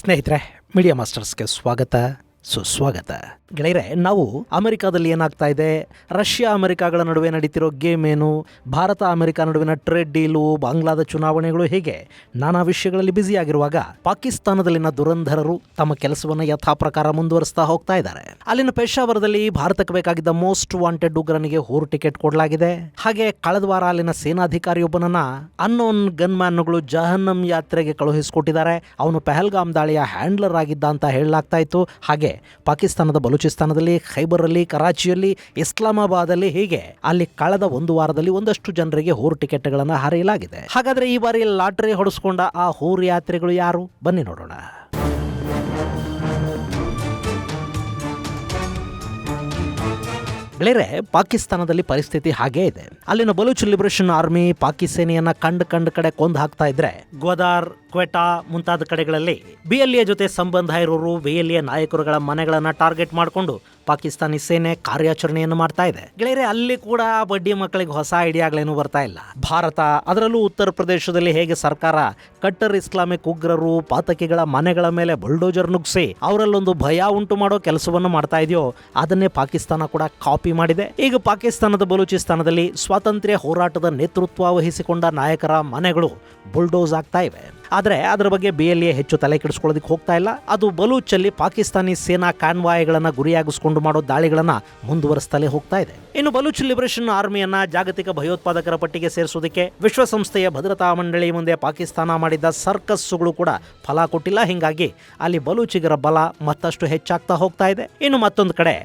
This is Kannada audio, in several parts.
ಸ್ನೇಹಿತರೆ, ಮೀಡಿಯಾ ಮಾಸ್ಟರ್ಸ್ಗೆ ಸ್ವಾಗತ ಸುಸ್ವಾಗತ. ಗೆಳೆಯರೆ, ನಾವು ಅಮೆರಿಕಾದಲ್ಲಿ ಏನಾಗ್ತಾ ಇದೆ, ರಷ್ಯಾ ಅಮೆರಿಕಾಗಳ ನಡುವೆ ನಡೀತಿರೋ ಗೇಮ್ ಏನು, ಭಾರತ ಅಮೆರಿಕ ನಡುವಿನ ಟ್ರೇಡ್ ಡೀಲು, ಬಾಂಗ್ಲಾದ ಚುನಾವಣೆಗಳು, ಹೀಗೆ ನಾನಾ ವಿಷಯಗಳಲ್ಲಿ ಬ್ಯುಸಿಯಾಗಿರುವಾಗ ಪಾಕಿಸ್ತಾನದಲ್ಲಿನ ದುರಂಧರರು ತಮ್ಮ ಕೆಲಸವನ್ನು ಯಥಾ ಪ್ರಕಾರ ಮುಂದುವರಿಸ್ತಾ ಹೋಗ್ತಾ ಇದ್ದಾರೆ. ಅಲ್ಲಿನ ಪೇಶಾವರದಲ್ಲಿ ಭಾರತಕ್ಕೆ ಬೇಕಾಗಿದ್ದ ಮೋಸ್ಟ್ ವಾಂಟೆಡ್ ಉಗ್ರನಿಗೆ ಹೂರು ಟಿಕೆಟ್ ಕೊಡಲಾಗಿದೆ. ಹಾಗೆ ಕಳೆದ ವಾರ ಅಲ್ಲಿನ ಸೇನಾಧಿಕಾರಿಯೊಬ್ಬನನ್ನ ಅನ್ನೋನ್ ಗನ್ಮ್ಯಾನ್ಗಳು ಜಹನ್ನಂ ಯಾತ್ರೆಗೆ ಕಳುಹಿಸಿಕೊಟ್ಟಿದ್ದಾರೆ. ಅವನು ಪಹಲ್ಗಾಮ್ ದಾಳಿಯ ಹ್ಯಾಂಡ್ಲರ್ ಆಗಿದ್ದ ಅಂತ ಹೇಳಲಾಗ್ತಾ ಇತ್ತು. ಹಾಗೆ ಪಾಕಿಸ್ತಾನದ ಬಲೂಚಿಸ್ತಾನದಲ್ಲಿ, ಖೈಬರಲ್ಲಿ, ಕರಾಚಿಯಲ್ಲಿ, ಇಸ್ಲಾಮಾಬಾದಲ್ಲಿ, ಹೀಗೆ ಅಲ್ಲಿ ಕಳೆದ ಒಂದು ವಾರದಲ್ಲಿ ಒಂದಷ್ಟು ಜನರಿಗೆ ಹೂರು ಟಿಕೆಟ್ಗಳನ್ನು ಹರಿಯಲಾಗಿದೆ. ಹಾಗಾದ್ರೆ ಈ ಬಾರಿ ಲಾಟರಿ ಹೊಡೆಸ್ಕೊಂಡ ಆ ಹೂರು ಯಾತ್ರಿಗಳು ಯಾರು? ಬನ್ನಿ ನೋಡೋಣ. ಗೆಳೆಯರೆ, ಪಾಕಿಸ್ತಾನದಲ್ಲಿ ಪರಿಸ್ಥಿತಿ ಹಾಗೇ ಇದೆ. ಅಲ್ಲಿನ ಬಲೂಚ್ ಲಿಬರೇಷನ್ ಆರ್ಮಿ ಪಾಕಿ ಸೇನೆಯನ್ನ ಕಂಡ ಕಡೆ ಕೊಂದು ಹಾಕ್ತಾ ಇದ್ರೆ, ಗ್ವಾದಾರ್, ಕ್ವೆಟಾ ಮುಂತಾದ ಕಡೆಗಳಲ್ಲಿ ಬಿಎಲ್ಎ ಜೊತೆ ಸಂಬಂಧ ಇರೋರು, ಬಿಎಲ್ಎ ನಾಯಕರುಗಳ ಮನೆಗಳನ್ನ ಟಾರ್ಗೆಟ್ ಮಾಡಿಕೊಂಡು ಪಾಕಿಸ್ತಾನಿ ಸೇನೆ ಕಾರ್ಯಾಚರಣೆಯನ್ನು ಮಾಡ್ತಾ ಇದೆ. ಗೆಳೆಯರೆ, ಅಲ್ಲಿ ಕೂಡ ಬಡ್ಡಿ ಮಕ್ಕಳಿಗೆ ಹೊಸ ಐಡಿಯಾಗಳೇನು ಬರ್ತಾ ಇಲ್ಲ. ಭಾರತ, ಅದರಲ್ಲೂ ಉತ್ತರ ಪ್ರದೇಶದಲ್ಲಿ ಹೇಗೆ ಸರ್ಕಾರ ಕಟ್ಟರ್ ಇಸ್ಲಾಮಿಕ್ ಉಗ್ರರು, ಪಾತಕಿಗಳ ಮನೆಗಳ ಮೇಲೆ ಬುಲ್ಡೋಜರ್ ನುಗ್ಸಿ ಅವರಲ್ಲೊಂದು ಭಯ ಉಂಟು ಮಾಡೋ ಕೆಲಸವನ್ನು ಮಾಡ್ತಾ ಇದೆಯೋ, ಅದನ್ನೇ ಪಾಕಿಸ್ತಾನ ಕೂಡ ಕಾಪಿ ಮಾಡಿದೆ. ಈಗ ಪಾಕಿಸ್ತಾನದ ಬಲೂಚಿಸ್ತಾನದಲ್ಲಿ ಸ್ವಾತಂತ್ರ್ಯ ಹೋರಾಟದ ನೇತೃತ್ವ ವಹಿಸಿಕೊಂಡ ನಾಯಕರ ಮನೆಗಳು ಬುಲ್ಡೋಸ್ ಆಗ್ತಾ ಇವೆ. ಆದರೆ ಅದರ ಬಗ್ಗೆ ಬಿಎಲ್ಎ ಹೆಚ್ಚು ತಲೆ ಕೆಡಿಸ್ಕೊಳ್ಳೋದಕ್ಕೆ ಹೋಗ್ತಾ ಇಲ್ಲ. ಅದು ಬಲೂಚಲ್ಲಿ ಪಾಕಿಸ್ತಾನಿ ಸೇನಾ ಕಾನ್ವಾಯ್ಗಳನ್ನ ಗುರಿಯಾಗಿಸಿಕೊಂಡು ಮಾಡೋ ದಾಳಿಗಳನ್ನ ಮುಂದುವರಿಸುತ್ತಲೇ ಹೋಗ್ತಾ ಇದೆ. ಇನ್ನು ಬಲೂಚ್ ಲಿಬರೇಷನ್ ಆರ್ಮಿಯನ್ನ ಜಾಗತಿಕ ಭಯೋತ್ಪಾದಕರ ಪಟ್ಟಿಗೆ ಸೇರಿಸೋದಕ್ಕೆ ವಿಶ್ವಸಂಸ್ಥೆಯ ಭದ್ರತಾ ಮಂಡಳಿ ಮುಂದೆ ಪಾಕಿಸ್ತಾನ ಮಾಡಿದ್ದ ಸರ್ಕಸ್ಸುಗಳು ಕೂಡ ಫಲ ಕೊಟ್ಟಿಲ್ಲ. ಹೀಗಾಗಿ ಅಲ್ಲಿ ಬಲೂಚಿಗರ ಬಲ ಮತ್ತಷ್ಟು ಹೆಚ್ಚಾಗ್ತಾ ಹೋಗ್ತಾ ಇದೆ. ಇನ್ನು ಮತ್ತೊಂದು ಕಡೆ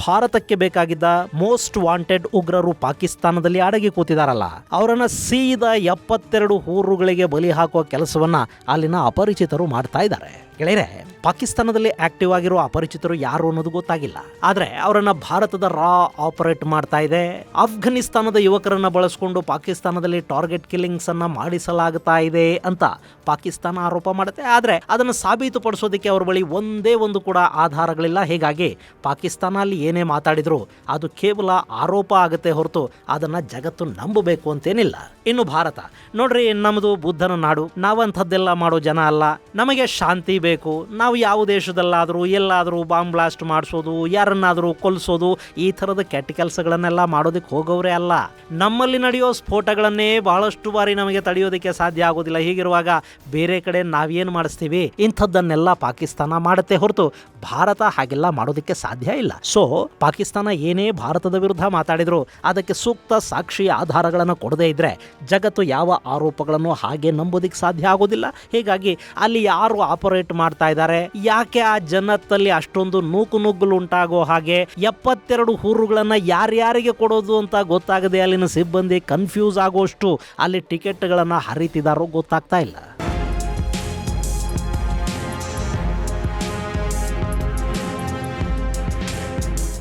ಭಾರತಕ್ಕೆ ಬೇಕಾಗಿದ್ದ ಮೋಸ್ಟ್ ವಾಂಟೆಡ್ ಉಗ್ರರು ಪಾಕಿಸ್ತಾನದಲ್ಲಿ ಅಡಗಿ ಕೂತಿದಾರಲ್ಲ, ಅವರನ್ನ ಸೀದಾ 72 ಹೂರುಗಳಿಗೆ ಬಲಿ ಹಾಕುವ ಕೆಲಸವನ್ನ ಅಲ್ಲಿನ ಅಪರಿಚಿತರು ಮಾಡ್ತಾ ಇದ್ದಾರೆ. ಗೆಳೆಯರೆ, ಪಾಕಿಸ್ತಾನದಲ್ಲಿ ಆಕ್ಟಿವ್ ಆಗಿರೋ ಅಪರಿಚಿತರು ಯಾರು ಅನ್ನೋದು ಗೊತ್ತಾಗಿಲ್ಲ. ಆದ್ರೆ ಅವರನ್ನ ಭಾರತದ ರಾ ಆಪರೇಟ್ ಮಾಡ್ತಾ ಇದೆ. ಅಫ್ಘಾನಿಸ್ತಾನದ ಯುವಕರನ್ನ ಬಳಸಿಕೊಂಡು ಪಾಕಿಸ್ತಾನದಲ್ಲಿ ಟಾರ್ಗೆಟ್ ಕಿಲ್ಲಿಂಗ್ಸ್ ಅನ್ನ ಮಾಡಿಸಲಾಗ್ತಾ ಇದೆ ಅಂತ ಪಾಕಿಸ್ತಾನ ಆರೋಪ ಮಾಡುತ್ತೆ. ಆದ್ರೆ ಅದನ್ನು ಸಾಬೀತುಪಡಿಸೋದಕ್ಕೆ ಅವರ ಬಳಿ ಒಂದೇ ಒಂದು ಕೂಡ ಆಧಾರಗಳಿಲ್ಲ. ಹೀಗಾಗಿ ಪಾಕಿಸ್ತಾನ ಅಲ್ಲಿ ಏನೇ ಮಾತಾಡಿದ್ರು ಅದು ಕೇವಲ ಆರೋಪ ಆಗುತ್ತೆ ಹೊರತು ಅದನ್ನ ಜಗತ್ತು ನಂಬಬೇಕು ಅಂತೇನಿಲ್ಲ. ಇನ್ನು ಭಾರತ ನೋಡ್ರಿ, ನಮ್ಮದು ಬುದ್ಧನ ನಾಡು, ನಾವಂಥದ್ದೆಲ್ಲ ಮಾಡೋ ಜನ ಅಲ್ಲ. ನಮಗೆ ಶಾಂತಿ ಬೇಕು. ನಾವು ಯಾವ ದೇಶದಲ್ಲಾದರೂ ಎಲ್ಲಾದರೂ ಬಾಂಬ್ ಬ್ಲಾಸ್ಟ್ ಮಾಡಿಸೋದು, ಯಾರನ್ನಾದರೂ ಕೊಲ್ಲಿಸೋದು, ಈ ಥರದ ಕೆಟ್ಟ ಕೆಲಸಗಳನ್ನೆಲ್ಲ ಮಾಡೋದಕ್ಕೆ ಹೋಗೋರೇ ಅಲ್ಲ. ನಮ್ಮಲ್ಲಿ ನಡೆಯೋ ಸ್ಫೋಟಗಳನ್ನೇ ಬಹಳಷ್ಟು ಬಾರಿ ನಮಗೆ ತಡೆಯೋದಕ್ಕೆ ಸಾಧ್ಯ ಆಗೋದಿಲ್ಲ. ಹೀಗಿರುವಾಗ ಬೇರೆ ಕಡೆ ನಾವೇನು ಮಾಡಿಸ್ತೀವಿ? ಇಂಥದ್ದನ್ನೆಲ್ಲ ಪಾಕಿಸ್ತಾನ ಮಾಡುತ್ತೆ ಹೊರತು ಭಾರತ ಹಾಗೆಲ್ಲ ಮಾಡೋದಕ್ಕೆ ಸಾಧ್ಯ ಇಲ್ಲ. ಸೊ ಪಾಕಿಸ್ತಾನ ಏನೇ ಭಾರತದ ವಿರುದ್ಧ ಮಾತಾಡಿದ್ರು ಅದಕ್ಕೆ ಸೂಕ್ತ ಸಾಕ್ಷಿ ಆಧಾರಗಳನ್ನು ಕೊಡದೇ ಇದ್ರೆ ಜಗತ್ತು ಯಾವ ಆರೋಪಗಳನ್ನು ಹಾಗೆ ನಂಬೋದಕ್ಕೆ ಸಾಧ್ಯ ಆಗೋದಿಲ್ಲ. ಹೀಗಾಗಿ ಅಲ್ಲಿ ಯಾರು ಆಪರೇಟ್ ಮಾಡ್ತಾ ಇದ್ದಾರೆ, ಯಾಕೆ ಆ ಜನತ್ತಲ್ಲಿ ಅಷ್ಟೊಂದು ನುಗ್ಗಲು ಉಂಟಾಗೋ ಹಾಗೆ 72 ಹೂರುಗಳನ್ನ ಯಾರ್ಯಾರಿಗೆ ಕೊಡೋದು ಅಂತ ಗೊತ್ತಾಗದೆ ಅಲ್ಲಿನ ಸಿಬ್ಬಂದಿ ಕನ್ಫ್ಯೂಸ್ ಆಗೋಷ್ಟು ಅಲ್ಲಿ ಟಿಕೆಟ್ಗಳನ್ನ ಹರಿತಿದಾರೋ ಗೊತ್ತಾಗ್ತಾ ಇಲ್ಲ.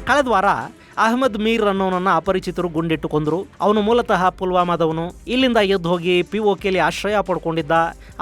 ಕಳೆದ ವಾರ ಅಹಮದ್ ಮೀರ್ ಅನ್ನೋನನ್ನ ಅಪರಿಚಿತರು ಗುಂಡಿಟ್ಟು ಕೊಂದರು. ಅವನು ಮೂಲತಃ ಪುಲ್ವಾಮಾದವನು. ಇಲ್ಲಿಂದ ಎದ್ದು ಹೋಗಿ POKಲಿ ಆಶ್ರಯ ಪಡ್ಕೊಂಡಿದ್ದ.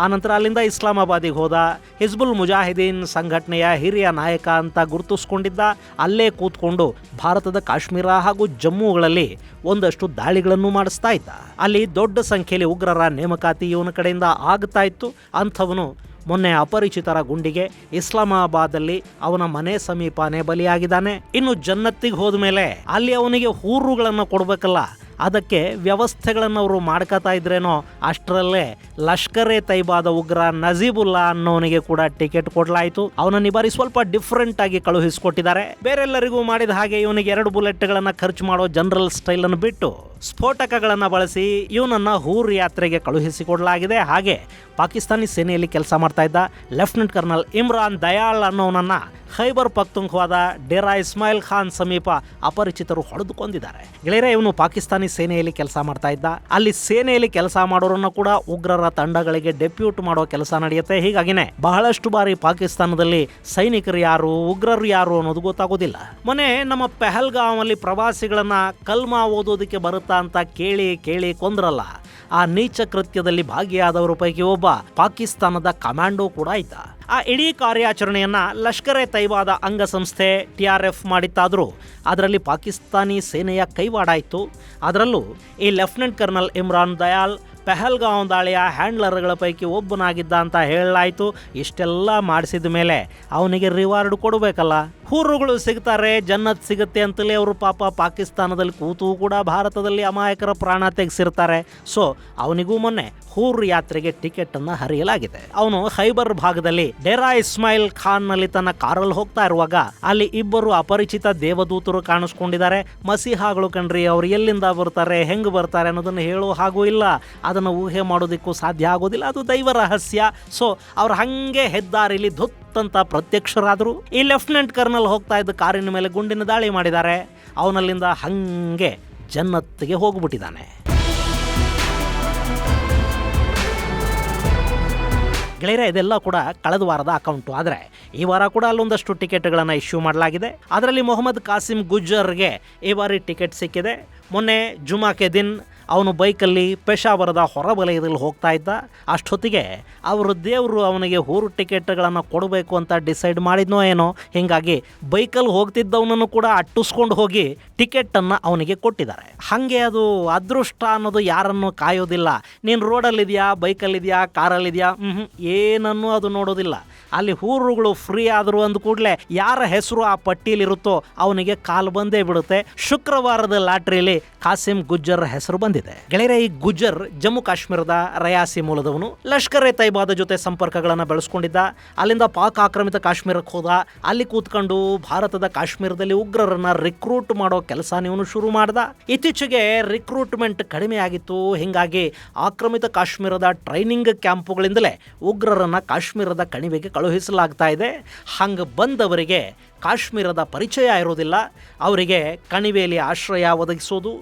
ಆನಂತರ ಅಲ್ಲಿಂದ ಇಸ್ಲಾಮಾಬಾದಿಗೆ ಹೋದ. ಹಿಜ್ಬುಲ್ ಮುಜಾಹಿದೀನ್ ಸಂಘಟನೆಯ ಹಿರಿಯ ನಾಯಕ ಅಂತ ಗುರುತಿಸ್ಕೊಂಡಿದ್ದ. ಅಲ್ಲೇ ಕೂತ್ಕೊಂಡು ಭಾರತದ ಕಾಶ್ಮೀರ ಹಾಗೂ ಜಮ್ಮುಗಳಲ್ಲಿ ಒಂದಷ್ಟು ದಾಳಿಗಳನ್ನು ಮಾಡಿಸ್ತಾ ಇದ್ದ. ಅಲ್ಲಿ ದೊಡ್ಡ ಸಂಖ್ಯೆಯಲ್ಲಿ ಉಗ್ರರ ನೇಮಕಾತಿ ಇವನ ಕಡೆಯಿಂದ ಆಗ್ತಾ ಇತ್ತು. ಅಂಥವನು ಮೊನ್ನೆ ಅಪರಿಚಿತರ ಗುಂಡಿಗೆ ಇಸ್ಲಾಮಾಬಾದಲ್ಲಿ ಅವನ ಮನೆ ಸಮೀಪನೇ ಬಲಿಯಾಗಿದ್ದಾನೆ. ಇನ್ನು ಜನ್ನತ್ತಿಗೆ ಹೋದ ಮೇಲೆ ಅಲ್ಲಿ ಅವನಿಗೆ ಹೂರುಗಳನ್ನು ಕೊಡಬೇಕಲ್ಲ, ಅದಕ್ಕೆ ವ್ಯವಸ್ಥೆಗಳನ್ನು ಅವರು ಮಾಡ್ಕೋತಾ ಇದ್ರೇನೋ ಅಷ್ಟರಲ್ಲೇ ಲಷ್ಕರ್ ಎ ತೈಬಾದ ಉಗ್ರ ನಜೀಬುಲ್ಲಾ ಅನ್ನೋನಿಗೆ ಕೂಡ ಟಿಕೆಟ್ ಕೊಡಲಾಯಿತು. ಅವನನ್ನು ಈ ಬಾರಿ ಸ್ವಲ್ಪ ಡಿಫ್ರೆಂಟ್ ಆಗಿ ಕಳುಹಿಸಿಕೊಟ್ಟಿದ್ದಾರೆ. ಬೇರೆಲ್ಲರಿಗೂ ಮಾಡಿದ ಹಾಗೆ ಇವನಿಗೆ 2 ಬುಲೆಟ್ಗಳನ್ನ ಖರ್ಚು ಮಾಡೋ ಜನರಲ್ ಸ್ಟೈಲ್ ಅನ್ನು ಬಿಟ್ಟು ಸ್ಫೋಟಕಗಳನ್ನು ಬಳಸಿ ಇವನನ್ನ ಹೂರ್ ಯಾತ್ರೆಗೆ ಕಳುಹಿಸಿಕೊಡಲಾಗಿದೆ. ಹಾಗೆ ಪಾಕಿಸ್ತಾನಿ ಸೇನೆಯಲ್ಲಿ ಕೆಲಸ ಮಾಡ್ತಾ ಇದ್ದ ಲೆಫ್ಟಿನೆಂಟ್ ಕರ್ನಲ್ ಇಮ್ರಾನ್ ದಯಾಳ್ ಅನ್ನೋನನ್ನ ಖೈಬರ್ ಪಖ್ತೂನ್ಖ್ವಾದ ಡೇರಾ ಇಸ್ಮಾಯಿಲ್ ಖಾನ್ ಸಮೀಪ ಅಪರಿಚಿತರು ಹೊಡೆದುಕೊಂಡಿದ್ದಾರೆ. ಗೆಳೆಯರೆ, ಇವನು ಪಾಕಿಸ್ತಾನಿ ಸೇನೆಯಲ್ಲಿ ಕೆಲಸ ಮಾಡ್ತಾ ಇದ್ದ. ಅಲ್ಲಿ ಸೇನೆಯಲ್ಲಿ ಕೆಲಸ ಮಾಡೋರನ್ನ ಕೂಡ ಉಗ್ರರ ತಂಡಗಳಿಗೆ ಡೆಪ್ಯೂಟ್ ಮಾಡೋ ಕೆಲಸ ನಡೆಯುತ್ತೆ. ಹೀಗಾಗಿನೇ ಬಹಳಷ್ಟು ಬಾರಿ ಪಾಕಿಸ್ತಾನದಲ್ಲಿ ಸೈನಿಕರು ಯಾರು, ಉಗ್ರರು ಯಾರು ಅನ್ನೋದು ಗೊತ್ತಾಗೋದಿಲ್ಲ. ಮೊನ್ನೆ ನಮ್ಮ ಪಹಲ್ಗಾಮ್ ಅಲ್ಲಿ ಪ್ರವಾಸಿಗಳನ್ನ ಕಲ್ಮಾ ಓದೋದಕ್ಕೆ ಬರುತ್ತಾ ಅಂತ ಕೇಳಿ ಕೊಂದ್ರಲ್ಲ, ಆ ನೀಚ ಕೃತ್ಯದಲ್ಲಿ ಭಾಗಿಯಾದವರ ಪೈಕಿ ಒಬ್ಬ ಪಾಕಿಸ್ತಾನದ ಕಮಾಂಡೋ ಕೂಡ ಆಯ್ತ. ಆ ಇಡೀ ಕಾರ್ಯಾಚರಣೆಯನ್ನ ಲಷ್ಕರ್ ಎ ತೈಬಾದ ಅಂಗಸಂಸ್ಥೆ TRF ಮಾಡಿತ್ತಾದರೂ ಅದರಲ್ಲಿ ಪಾಕಿಸ್ತಾನಿ ಸೇನೆಯ ಕೈವಾಡ ಇತ್ತು. ಅದರಲ್ಲೂ ಈ ಲೆಫ್ಟಿನೆಂಟ್ ಕರ್ನಲ್ ಇಮ್ರಾನ್ ದಯಾಳ್ ಪೆಹಲ್ಗಾಂವ್ ದಾಳಿಯ ಹ್ಯಾಂಡ್ಲರ್ಗಳ ಪೈಕಿ ಒಬ್ಬನಾಗಿದ್ದ ಅಂತ ಹೇಳಲಾಯಿತು. ಇಷ್ಟೆಲ್ಲ ಮಾಡಿಸಿದ ಮೇಲೆ ಅವನಿಗೆ ರಿವಾರ್ಡ್ ಕೊಡಬೇಕಲ್ಲ. ಹೂರುಗಳು ಸಿಗ್ತಾರೆ, ಜನ್ನತ್ ಸಿಗುತ್ತೆ ಅಂತಲೇ ಅವರು ಪಾಪ ಪಾಕಿಸ್ತಾನದಲ್ಲಿ ಕೂತು ಕೂಡ ಭಾರತದಲ್ಲಿ ಅಮಾಯಕರ ಪ್ರಾಣ ತೆಗೆಸಿರ್ತಾರೆ. ಸೊ ಅವನಿಗೂ ಮೊನ್ನೆ ಹೂರ್ ಯಾತ್ರೆಗೆ ಟಿಕೆಟ್ ಅನ್ನ ಹರಿಯಲಾಗಿದೆ. ಅವನು ಖೈಬರ್ ಭಾಗದಲ್ಲಿ ಡೇರಾ ಇಸ್ಮಾಯಿಲ್ ಖಾನ್ ನಲ್ಲಿ ತನ್ನ ಕಾರಲ್ಲಿ ಹೋಗ್ತಾ ಇರುವಾಗ ಅಲ್ಲಿ ಇಬ್ಬರು ಅಪರಿಚಿತ ದೇವದೂತರು ಕಾಣಿಸ್ಕೊಂಡಿದ್ದಾರೆ. ಮಸೀಹಾಗಳು ಕಣ್ರಿ, ಅವ್ರು ಎಲ್ಲಿಂದ ಬರ್ತಾರೆ, ಹೆಂಗ್ ಬರ್ತಾರೆ ಅನ್ನೋದನ್ನು ಹೇಳೋ ಹಾಗೂ ಇಲ್ಲ, ಅದನ್ನು ಊಹೆ ಮಾಡೋದಕ್ಕೂ ಸಾಧ್ಯ ಆಗೋದಿಲ್ಲ, ಅದು ದೈವ ರಹಸ್ಯ. ಸೊ ಅವ್ರು ಹಂಗೆ ಹೆದ್ದಾರಿಲಿ ಧುತ್ತಂತ ಪ್ರತ್ಯಕ್ಷರಾದರು. ಈ ಲೆಫ್ಟಿನೆಂಟ್ ಕರ್ನಲ್ ಹೋಗ್ತಾ ಇದ್ದ ಕಾರಿನ ಮೇಲೆ ಗುಂಡಿನ ದಾಳಿ ಮಾಡಿದ್ದಾರೆ. ಅವನಲ್ಲಿಂದ ಹಂಗೆ ಜನ್ನತ್ಗೆ ಹೋಗ್ಬಿಟ್ಟಿದ್ದಾನೆ. ಗೆಳೆಯರೆ, ಇದೆಲ್ಲ ಕೂಡ ಕಳೆದ ವಾರದ ಅಕೌಂಟು. ಆದರೆ ಈ ವಾರ ಕೂಡ ಅಲ್ಲೊಂದಷ್ಟು ಟಿಕೆಟ್ಗಳನ್ನು ಇಶ್ಯೂ ಮಾಡಲಾಗಿದೆ. ಅದರಲ್ಲಿ ಮೊಹಮ್ಮದ್ ಕಾಸಿಂ ಗುಜ್ಜರ್ಗೆ ಈ ಬಾರಿ ಟಿಕೆಟ್ ಸಿಕ್ಕಿದೆ. ಮೊನ್ನೆ ಜುಮಾಕೆ ದಿನ್ ಅವನು ಬೈಕಲ್ಲಿ ಪೆಷಾವರದ ಹೊರವಲಯದಲ್ಲಿ ಹೋಗ್ತಾ ಇದ್ದ. ಅಷ್ಟೊತ್ತಿಗೆ ಅವರು ದೇವರು ಅವನಿಗೆ ಹೂರು ಟಿಕೆಟ್ಗಳನ್ನು ಕೊಡಬೇಕು ಅಂತ ಡಿಸೈಡ್ ಮಾಡಿದ್ನೋ ಏನೋ, ಹೀಗಾಗಿ ಬೈಕಲ್ಲಿ ಹೋಗ್ತಿದ್ದವನನ್ನು ಕೂಡ ಅಟ್ಟಿಸ್ಕೊಂಡು ಹೋಗಿ ಟಿಕೆಟನ್ನು ಅವನಿಗೆ ಕೊಟ್ಟಿದ್ದಾರೆ. ಹಾಗೆ ಅದು ಅದೃಷ್ಟ ಅನ್ನೋದು ಯಾರನ್ನು ಕಾಯೋದಿಲ್ಲ. ನೀನು ರೋಡಲ್ಲಿದೆಯಾ, ಬೈಕಲ್ಲಿದೆಯಾ, ಕಾರಲ್ಲಿದೆಯಾ, ಏನನ್ನೂ ಅದು ನೋಡೋದಿಲ್ಲ. ಅಲ್ಲಿ ಹೂರುಗಳು ಫ್ರೀ ಆದರು ಅಂದ ಕೂಡಲೇ ಯಾರ ಹೆಸರು ಆ ಪಟ್ಟಿಯಲ್ಲಿರುತ್ತೋ ಅವನಿಗೆ ಕಾಲು ಬಂದೇ ಬಿಡುತ್ತೆ. ಶುಕ್ರವಾರದ ಲಾಟ್ರಿಯಲ್ಲಿ ಕಾಸಿಂ ಗುಜ್ಜರ್ ಹೆಸರು ಬಂದಿದೆ. ಗೆಳೆಯರೆ, ಈ ಗುಜ್ಜರ್ ಜಮ್ಮು ಕಾಶ್ಮೀರದ ರಯಾಸಿ ಮೂಲದವನು. ಲಷ್ಕರ್ ಎ ತೈಬಾದ ಜೊತೆ ಸಂಪರ್ಕಗಳನ್ನು ಬೆಳೆಸ್ಕೊಂಡಿದ್ದ. ಅಲ್ಲಿಂದ ಪಾಕ್ ಆಕ್ರಮಿತ ಕಾಶ್ಮೀರಕ್ಕೆ ಹೋದ. ಅಲ್ಲಿ ಕೂತ್ಕೊಂಡು ಭಾರತದ ಕಾಶ್ಮೀರದಲ್ಲಿ ಉಗ್ರರನ್ನ ರಿಕ್ರೂಟ್ ಮಾಡೋ ಕೆಲಸ ಇವನು ಶುರು ಮಾಡ್ದ. ಇತ್ತೀಚೆಗೆ ರಿಕ್ರೂಟ್ಮೆಂಟ್ ಕಡಿಮೆ ಆಗಿತ್ತು. ಹೀಗಾಗಿ ಆಕ್ರಮಿತ ಕಾಶ್ಮೀರದ ಟ್ರೈನಿಂಗ್ ಕ್ಯಾಂಪುಗಳಿಂದಲೇ ಉಗ್ರರನ್ನ ಕಾಶ್ಮೀರದ ಕಣಿವೆಗೆ ಕಳುಹಿಸಲಾಗ್ತಾ ಇದೆ. ಹಂಗೆ ಬಂದವರಿಗೆ ಕಾಶ್ಮೀರದ ಪರಿಚಯ ಇರೋದಿಲ್ಲ. ಅವರಿಗೆ ಕಣಿವೆಯಲ್ಲಿ ಆಶ್ರಯ ಒದಗಿಸೋದು,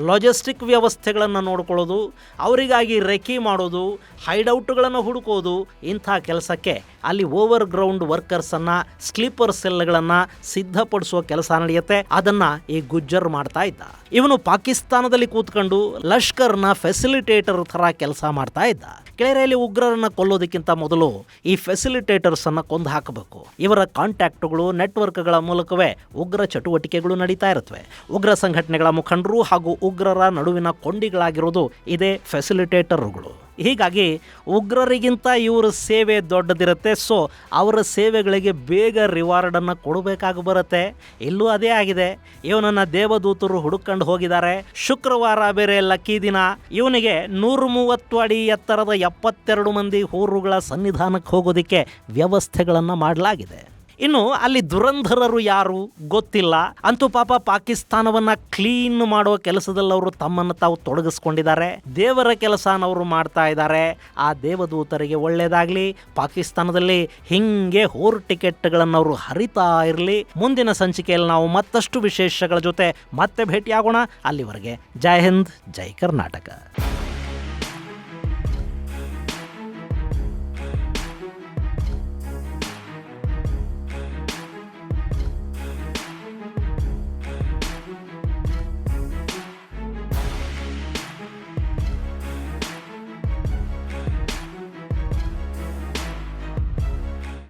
ಲಾಜಿಸ್ಟಿಕ್ ವ್ಯವಸ್ಥೆಗಳನ್ನು ನೋಡ್ಕೊಳ್ಳೋದು, ಅವರಿಗಾಗಿ ರೆಕಿ ಮಾಡೋದು, ಹೈಡೌಟ್ಗಳನ್ನು ಹುಡುಕೋದು, ಇಂಥ ಕೆಲಸಕ್ಕೆ ಅಲ್ಲಿ ಓವರ್ ಗ್ರೌಂಡ್ ವರ್ಕರ್ಸನ್ನು, ಸ್ಲೀಪರ್ ಸೆಲ್ಗಳನ್ನು ಸಿದ್ಧಪಡಿಸುವ ಕೆಲಸ ನಡೆಯುತ್ತೆ. ಅದನ್ನು ಈ ಗುಜ್ಜರ್ ಮಾಡ್ತಾ ಇದ್ದ. ಇವನು ಪಾಕಿಸ್ತಾನದಲ್ಲಿ ಕೂತ್ಕೊಂಡು ಲಷ್ಕರ್ನ ಫೆಸಿಲಿಟೇಟರ್ ಥರ ಕೆಲಸ ಮಾಡ್ತಾ ಇದ್ದ. ಕೆಳರೆಯಲ್ಲಿ ಉಗ್ರರನ್ನು ಕೊಲ್ಲೋದಕ್ಕಿಂತ ಮೊದಲು ಈ ಫೆಸಿಲಿಟೇಟರ್ಸನ್ನು ಕೊಂದು ಹಾಕಬೇಕು. ಇವರ ಕಾಂಟ್ಯಾಕ್ಟ್ಗಳು, ನೆಟ್ವರ್ಕ್ಗಳ ಮೂಲಕವೇ ಉಗ್ರ ಚಟುವಟಿಕೆಗಳು ನಡೀತಾ ಇರುತ್ತವೆ. ಉಗ್ರ ಸಂಘಟನೆಗಳ ಮುಖಂಡರು ಹಾಗೂ ಉಗ್ರರ ನಡುವಿನ ಕೊಂಡಿಗಳಾಗಿರೋದು ಇದೇ ಫೆಸಿಲಿಟೇಟರ್ಗಳು. ಹೀಗಾಗಿ ಉಗ್ರರಿಗಿಂತ ಇವರ ಸೇವೆ ದೊಡ್ಡದಿರುತ್ತೆ. ಸೊ ಅವರ ಸೇವೆಗಳಿಗೆ ಬೇಗ ರಿವಾರ್ಡನ್ನು ಕೊಡಬೇಕಾಗಿ ಬರುತ್ತೆ. ಇಲ್ಲೂ ಅದೇ ಆಗಿದೆ. ಇವನನ್ನು ದೇವದೂತರು ಹುಡುಕೊಂಡು ಹೋಗಿದ್ದಾರೆ. ಶುಕ್ರವಾರ ಬೇರೆ ಲಕ್ಕಿ ದಿನ. ಇವನಿಗೆ 130 ಅಡಿ ಎತ್ತರದ 72 ಮಂದಿ ಹೂರುಗಳ ಸನ್ನಿಧಾನಕ್ಕೆ ಹೋಗೋದಕ್ಕೆ ವ್ಯವಸ್ಥೆಗಳನ್ನು ಮಾಡಲಾಗಿದೆ. ಇನ್ನು ಅಲ್ಲಿ ದುರಂಧರರು ಯಾರು ಗೊತ್ತಿಲ್ಲ. ಅಂತೂ ಪಾಪ ಪಾಕಿಸ್ತಾನವನ್ನ ಕ್ಲೀನ್ ಮಾಡೋ ಕೆಲಸದಲ್ಲಿ ಅವರು ತಮ್ಮನ್ನು ತಾವು ತೊಡಗಿಸ್ಕೊಂಡಿದ್ದಾರೆ. ದೇವರ ಕೆಲಸನವರು ಮಾಡ್ತಾ ಇದ್ದಾರೆ. ಆ ದೇವದೂತರಿಗೆ ಒಳ್ಳೇದಾಗ್ಲಿ. ಪಾಕಿಸ್ತಾನದಲ್ಲಿ ಹಿಂಗೆ ಹೋರ್ ಟಿಕೆಟ್ಗಳನ್ನು ಅವರು ಹರಿತಾ ಇರಲಿ. ಮುಂದಿನ ಸಂಚಿಕೆಯಲ್ಲಿ ನಾವು ಮತ್ತಷ್ಟು ವಿಶೇಷಗಳ ಜೊತೆ ಮತ್ತೆ ಭೇಟಿಯಾಗೋಣ. ಅಲ್ಲಿವರೆಗೆ ಜೈ ಹಿಂದ್, ಜೈ ಕರ್ನಾಟಕ.